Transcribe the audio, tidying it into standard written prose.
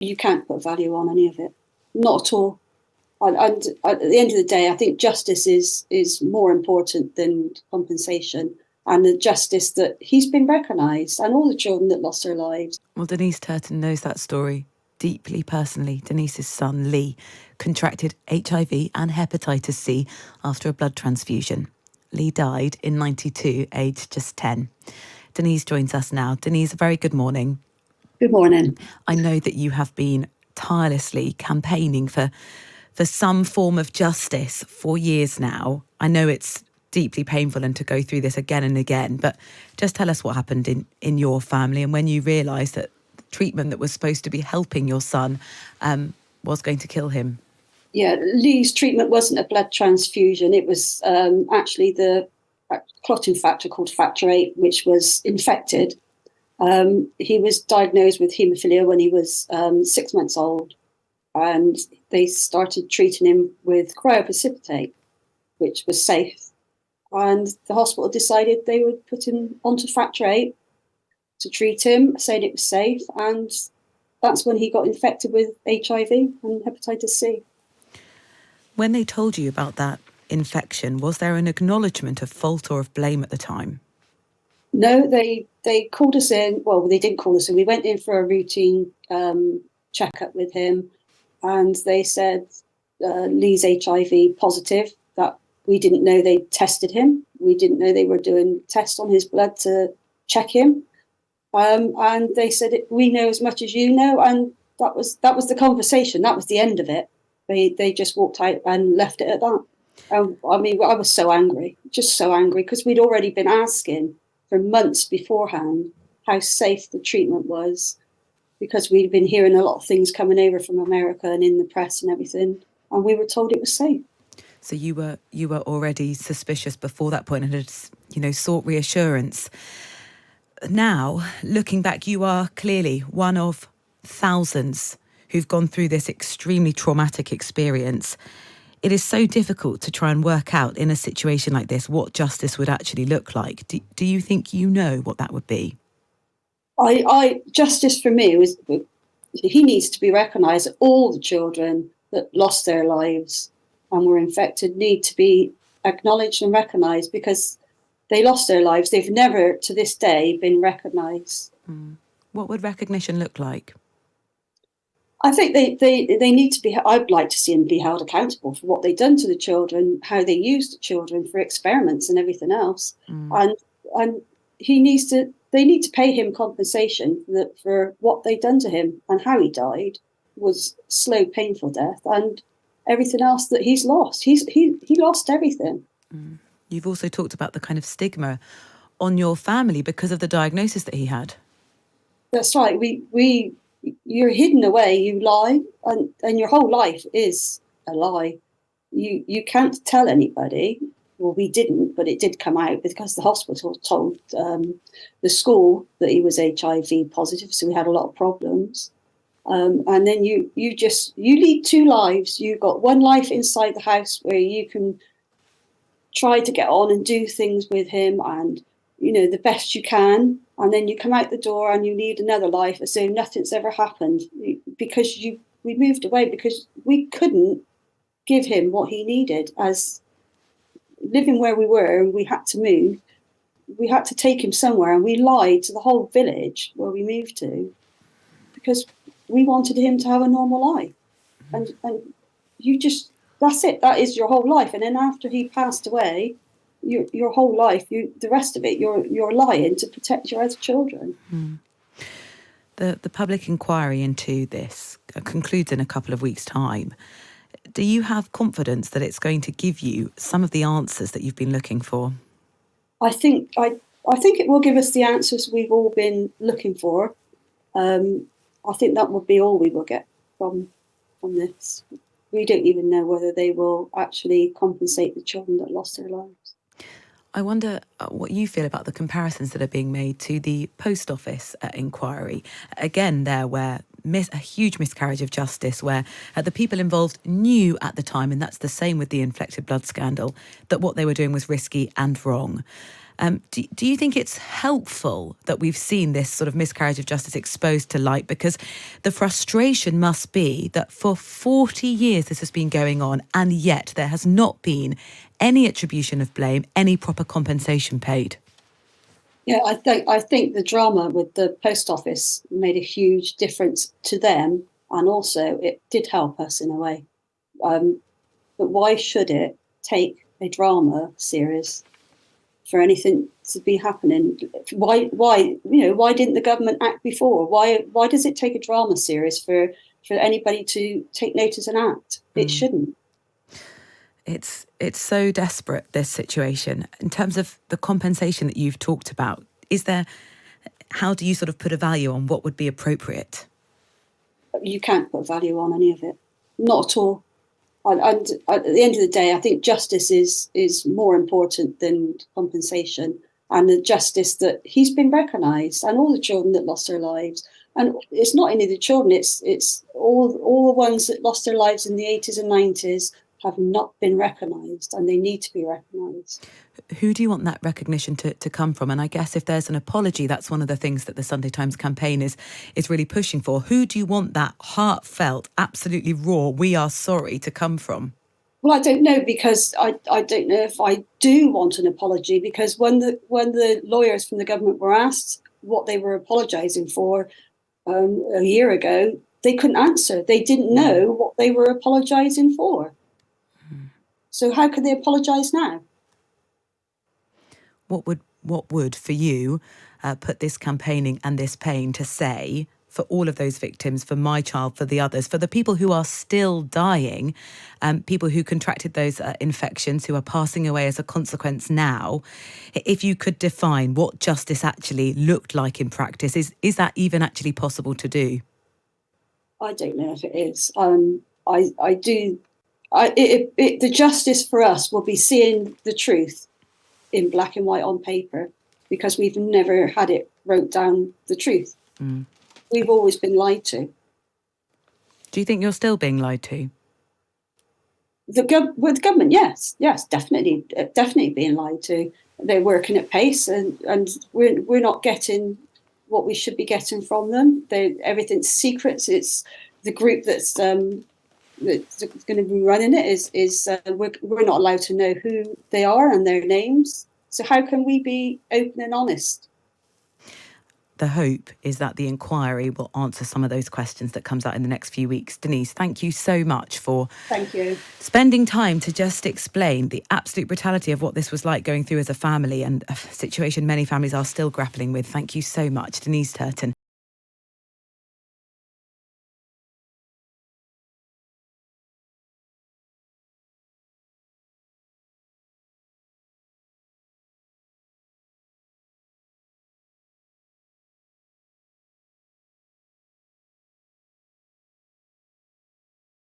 You can't put a value on any of it, not at all. And at the end of the day, I think justice is more important than compensation, and the justice that he's been recognised, and all the children that lost their lives. Well, Denise Turton knows that story deeply personally. Denise's son, Lee, contracted HIV and hepatitis C after a blood transfusion. Lee died in 92, aged just 10. Denise joins us now. Denise, a very good morning. Good morning. I know that you have been tirelessly campaigning for some form of justice for years now. I know it's deeply painful and to go through this again and again, but just tell us what happened in your family and when you realised that treatment that was supposed to be helping your son was going to kill him. Yeah, Lee's treatment wasn't a blood transfusion. It was actually the clotting factor called factor VIII, which was infected. He was diagnosed with haemophilia when he was 6 months old, and they started treating him with cryoprecipitate, which was safe. And the hospital decided they would put him onto factor VIII to treat him, saying it was safe. And that's when he got infected with HIV and hepatitis C. When they told you about that infection, was there an acknowledgement of fault or of blame at the time? No, they called us in. Well, they didn't call us in. We went in for a routine checkup with him, and they said Lee's HIV positive. That we didn't know they tested him. We didn't know they were doing tests on his blood to check him. And they said, we know as much as you know. And that was the conversation. That was the end of it. They just walked out and left it at that. I mean, I was so angry, just so angry, because we'd already been asking for months beforehand how safe the treatment was, because we'd been hearing a lot of things coming over from America and in the press and everything, and we were told it was safe. So you were already suspicious before that point and had, sought reassurance. Now, looking back, you are clearly one of thousands who've gone through this extremely traumatic experience. It is so difficult to try and work out in a situation like this what justice would actually look like. Do you think you know what that would be? Justice for me was, he needs to be recognised. All the children that lost their lives and were infected need to be acknowledged and recognised, because they lost their lives. They've never, to this day, been recognised. What would recognition look like? I think they need to be. I'd like to see them be held accountable for what they've done to the children, how they used the children for experiments and everything else. And they need to pay him compensation for what they've done to him, and how he died was slow, painful death, and everything else that he's lost. He lost everything. You've also talked about the kind of stigma on your family because of the diagnosis that he had. That's right. You're hidden away, you lie, and your whole life is a lie. You can't tell anybody. Well, we didn't, but it did come out because the hospital told the school that he was HIV positive, so we had a lot of problems. And then you lead two lives. You've got one life inside the house where you can try to get on and do things with him and, the best you can. And then you come out the door and you lead another life as though nothing's ever happened, because we moved away because we couldn't give him what he needed. As living where we were, and we had to move, we had to take him somewhere, and we lied to the whole village where we moved to because we wanted him to have a normal life. And that's it. That is your whole life. And then after he passed away, your whole life, the rest of it, you're lying to protect your other children. The public inquiry into this concludes in a couple of weeks' time. Do you have confidence that it's going to give you some of the answers that you've been looking for? I think it will give us the answers we've all been looking for. I think that will be all we will get from this. We don't even know whether they will actually compensate the children that lost their lives. I wonder what you feel about the comparisons that are being made to the post office inquiry. Again, there where a huge miscarriage of justice where the people involved knew at the time, and that's the same with the inflected blood scandal, that what they were doing was risky and wrong. Do you think it's helpful that we've seen this sort of miscarriage of justice exposed to light? Because the frustration must be that for 40 years this has been going on, and yet there has not been any attribution of blame, any proper compensation paid. Yeah, I think the drama with the post office made a huge difference to them, and also it did help us in a way. But why should it take a drama series for anything to be happening? Why didn't the government act before? Why does it take a drama series for anybody to take notice and act? It shouldn't. It's so desperate, this situation. In terms of the compensation that you've talked about, how do you sort of put a value on what would be appropriate? You can't put a value on any of it, not at all. And at the end of the day, I think justice is more important than compensation, and the justice that he's been recognised, and all the children that lost their lives. And it's not only the children; it's all the ones that lost their lives in the 80s and 90s have not been recognised, and they need to be recognised. Who do you want that recognition to come from? And I guess if there's an apology, that's one of the things that the Sunday Times campaign is really pushing for. Who do you want that heartfelt, absolutely raw, we are sorry to come from? Well, I don't know, because I don't know if I do want an apology, because when the lawyers from the government were asked what they were apologising for a year ago, they couldn't answer. They didn't know what they were apologising for. So how can they apologise now? What would for you put this campaigning and this pain to say for all of those victims, for my child, for the others, for the people who are still dying, people who contracted those infections, who are passing away as a consequence now? If you could define what justice actually looked like in practice, is that even actually possible to do? I don't know if it is. I do. The justice for us will be seeing the truth in black and white on paper, because we've never had it wrote down the truth. We've always been lied to. Do you think you're still being lied to? With the government, yes, definitely being lied to. They're working at pace, and we're not getting what we should be getting from them. Everything's secrets. It's the group that's going to be running it is we're not allowed to know who they are and their names. So how can we be open and honest? The hope is that the inquiry will answer some of those questions that comes out in the next few weeks. Denise, thank you so much for spending time to just explain the absolute brutality of what this was like going through as a family, and a situation many families are still grappling with. Thank you so much, Denise Turton.